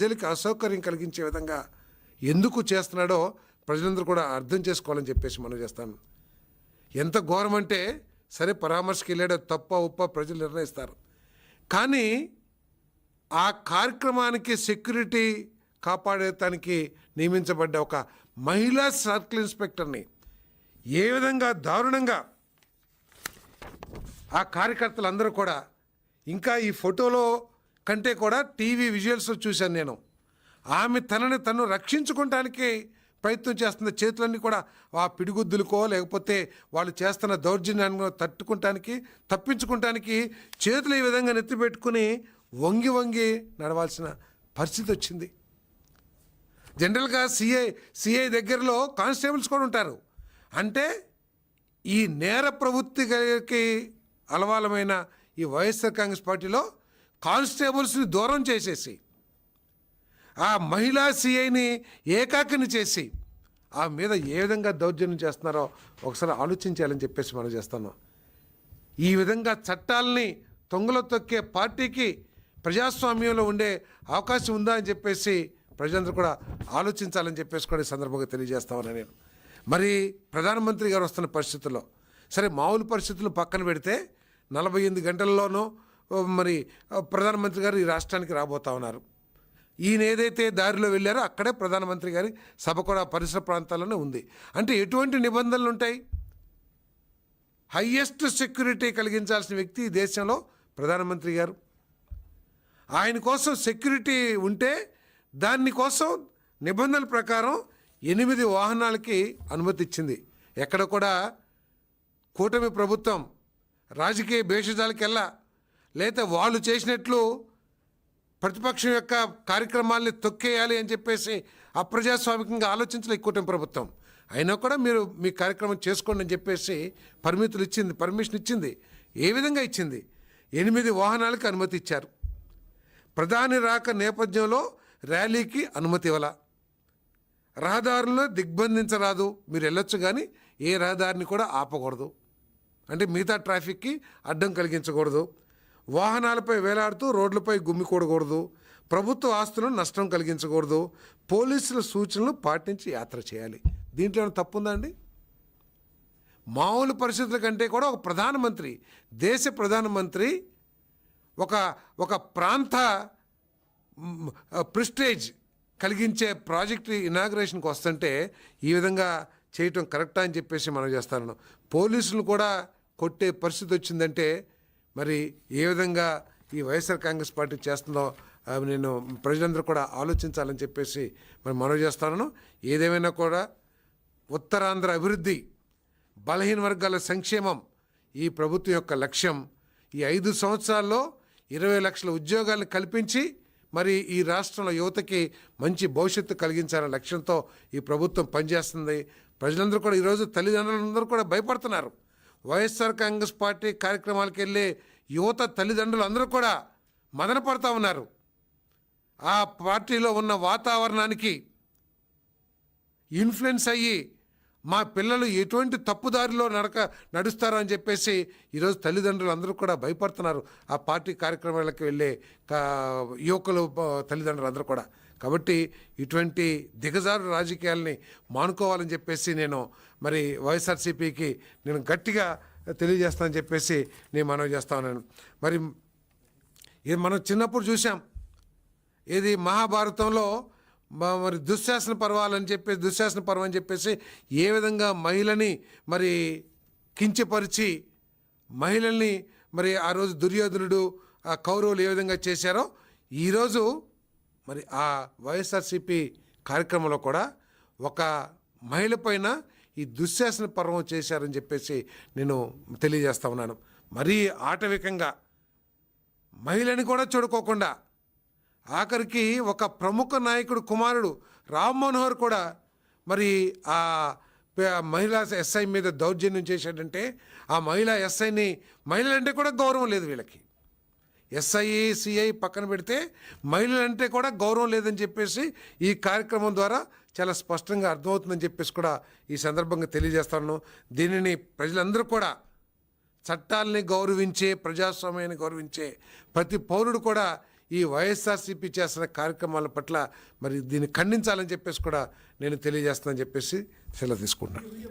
ప్రజలకు అసౌకర్యం కలిగించే విధంగా ఎందుకు చేస్తున్నాడో ప్రజలందరూ కూడా అర్థం చేసుకోవాలని చెప్పేసి మనం చేస్తాను. ఎంత ఘోరం అంటే సరే పరామర్శకి వెళ్ళాడో తప్ప ఉప్ప ప్రజలు నిర్ణయిస్తారు. కానీ ఆ కార్యక్రమానికి సెక్యూరిటీ కాపాడటానికి నియమించబడ్డ ఒక మహిళా సర్కిల్ ఇన్స్పెక్టర్ని ఏ విధంగా దారుణంగా ఆ కార్యకర్తలందరూ కూడా, ఇంకా ఈ ఫోటోలో కంటే కూడా టీవీ విజువల్స్లో చూశాను నేను, ఆమె తనని తను రక్షించుకోవటానికి ప్రయత్నం చేస్తున్న చేతులన్నీ కూడా ఆ పిడిగుద్దులకో లేకపోతే వాళ్ళు చేస్తున్న దౌర్జన్యాన్ని తప్పించుకుంటానికి చేతులు ఈ విధంగా నెత్తిపెట్టుకుని వంగి వంగి నడవాల్సిన పరిస్థితి వచ్చింది. జనరల్గా సిఐ దగ్గరలో కానిస్టేబుల్స్ కూడా ఉంటారు. అంటే ఈ నేర ప్రవృత్తికి అలవాలమైన ఈ వైఎస్ఆర్ కాంగ్రెస్ పార్టీలో కానిస్టేబుల్స్ని దూరం చేసేసి ఆ మహిళా సిఐని ఏకాకిని చేసి ఆ మీద ఏ విధంగా దౌర్జన్యం చేస్తున్నారో ఒకసారి ఆలోచించాలని చెప్పేసి మనం చేస్తున్నాం. ఈ విధంగా చట్టాలని తొంగలో తొక్కే పార్టీకి ప్రజాస్వామ్యంలో ఉండే అవకాశం ఉందా అని చెప్పేసి ప్రజలందరూ కూడా ఆలోచించాలని చెప్పేసి కూడా ఈ సందర్భంగా తెలియజేస్తామని నేను. మరి ప్రధానమంత్రి గారు వస్తున్న పరిస్థితుల్లో సరే మామూలు పరిస్థితులు పక్కన పెడితే 48 గంటల్లోనూ మరి ప్రధానమంత్రి గారు ఈ రాష్ట్రానికి రాబోతా ఉన్నారు. ఈయన ఏదైతే దారిలో వెళ్ళారో అక్కడే ప్రధానమంత్రి గారి సభ కూడా పరిసర ప్రాంతాల్లోనే ఉంది. అంటే ఎటువంటి నిబంధనలు ఉంటాయి? హయ్యెస్ట్ సెక్యూరిటీ కలిగించాల్సిన వ్యక్తి ఈ దేశంలో ప్రధానమంత్రి గారు. ఆయన కోసం సెక్యూరిటీ ఉంటే దానికోసం నిబంధనల ప్రకారం 8 వాహనాలకి అనుమతి ఇచ్చింది. ఎక్కడ కూడా కూటమి ప్రభుత్వం రాజకీయ భేషజాలకెల్లా లేదా వాళ్ళు చేసినట్లు ప్రతిపక్షం యొక్క కార్యక్రమాల్ని తొక్కేయాలి అని చెప్పేసి అప్రజాస్వామికంగా ఆలోచించలే ఈ కూటమి ప్రభుత్వం. అయినా కూడా మీరు మీ కార్యక్రమం చేసుకోండి అని చెప్పేసి పర్మిషన్ ఇచ్చింది. ఏ విధంగా ఇచ్చింది? 8 వాహనాలకి అనుమతి ఇచ్చారు. ప్రధాని రాక నేపథ్యంలో ర్యాలీకి అనుమతి ఇవ్వాల. రహదారులను దిగ్బంధించరాదు, మీరు వెళ్ళొచ్చు కానీ ఏ రహదారిని కూడా ఆపకూడదు, అంటే మిగతా ట్రాఫిక్కి అడ్డం కలిగించకూడదు. వాహనాలపై వేలాడుతూ రోడ్లపై గుమ్మికూడకూడదు. ప్రభుత్వ ఆస్తులను నష్టం కలిగించకూడదు. పోలీసుల సూచనలు పాటించి యాత్ర చేయాలి. దీంట్లో ఏమైనా తప్పు ఉందా అండి? మామూలు పరిస్థితుల కంటే కూడా ఒక ప్రధానమంత్రి, దేశ ప్రధానమంత్రి ఒక ప్రాంత ప్రెస్టేజ్ కలిగించే ప్రాజెక్టు ఇనాగ్రేషన్కి వస్తుంటే ఈ విధంగా చేయటం కరెక్టా అని చెప్పేసి మనం చేస్తాను. పోలీసులు కూడా కొట్టే పరిస్థితి వచ్చిందంటే మరి ఏ విధంగా ఈ వైఎస్ఆర్ కాంగ్రెస్ పార్టీ చేస్తుందో నేను ప్రజలందరూ కూడా ఆలోచించాలని చెప్పేసి మనం చేస్తాను. ఏదేమైనా కూడా ఉత్తరాంధ్ర అభివృద్ధి, బలహీన వర్గాల సంక్షేమం ఈ ప్రభుత్వం యొక్క లక్ష్యం. ఈ 5 సంవత్సరాల్లో 20 లక్షల ఉద్యోగాలను కల్పించి మరి ఈ రాష్ట్రంలో యువతకి మంచి భవిష్యత్తు కలిగించాలనే లక్ష్యంతో ఈ ప్రభుత్వం పనిచేస్తుంది. ప్రజలందరూ కూడా ఈరోజు తల్లిదండ్రులందరూ కూడా భయపడుతున్నారు. వైఎస్ఆర్ కాంగ్రెస్ పార్టీ కార్యక్రమాలకు వెళ్ళే యువత తల్లిదండ్రులు అందరూ కూడా మదన పడుతూ ఉన్నారు. ఆ పార్టీలో ఉన్న వాతావరణానికి ఇన్ఫ్లుయెన్స్ అయ్యి మా పిల్లలు ఎటువంటి తప్పుదారిలో నడుస్తారో అని చెప్పేసి ఈరోజు తల్లిదండ్రులు అందరూ కూడా భయపడుతున్నారు ఆ పార్టీ కార్యక్రమాలకు వెళ్ళే యువకులు తల్లిదండ్రులు అందరూ కూడా. కాబట్టి ఇటువంటి దిగజారు రాజకీయాలని మానుకోవాలని చెప్పేసి నేను మరి వైఎస్ఆర్సీపీకి నేను గట్టిగా తెలియజేస్తానని చెప్పేసి నేను మనవి చేస్తా ఉన్నాను. మరి ఇది మనం చిన్నప్పుడు చూసాం, ఇది మహాభారతంలో మరి దుశ్శాసన పర్వం అని చెప్పేసి ఏ విధంగా మహిళని మరి కించపరిచి మహిళల్ని మరి ఆ రోజు దుర్యోధనుడు ఆ కౌరవులు ఏ విధంగా చేశారో ఈరోజు మరి ఆ వైఎస్ఆర్సీపీ కార్యక్రమంలో కూడా ఒక మహిళ పైన ఈ దుశ్శాసన పర్వం చేశారని చెప్పేసి నేను తెలియజేస్తా ఉన్నాను. మరీ ఆటవికంగా మహిళని కూడా చూడుకోకుండా ఆఖరికి ఒక ప్రముఖ నాయకుడు కుమారుడు రామ్ మనోహర్ కూడా మరి ఆ మహిళా ఎస్ఐ మీద దౌర్జన్యం చేశాడంటే ఆ మహిళా ఎస్ఐని మహిళలంటే కూడా గౌరవం లేదు వీళ్ళకి. ఎస్ఐ సిఐ పక్కన పెడితే మహిళలంటే కూడా గౌరవం లేదని చెప్పేసి ఈ కార్యక్రమం ద్వారా చాలా స్పష్టంగా అర్థమవుతుందని చెప్పేసి కూడా ఈ సందర్భంగా తెలియజేస్తాను. దీనిని ప్రజలందరూ కూడా చట్టాలని గౌరవించే, ప్రజాస్వామ్యాన్ని గౌరవించే ప్రతి పౌరుడు కూడా ఈ వైఎస్ఆర్సీపీ చేస్తున్న కార్యక్రమాల పట్ల మరి దీన్ని ఖండించాలని చెప్పేసి కూడా నేను తెలియజేస్తానని చెప్పేసి సెలవు తీసుకుంటున్నాను.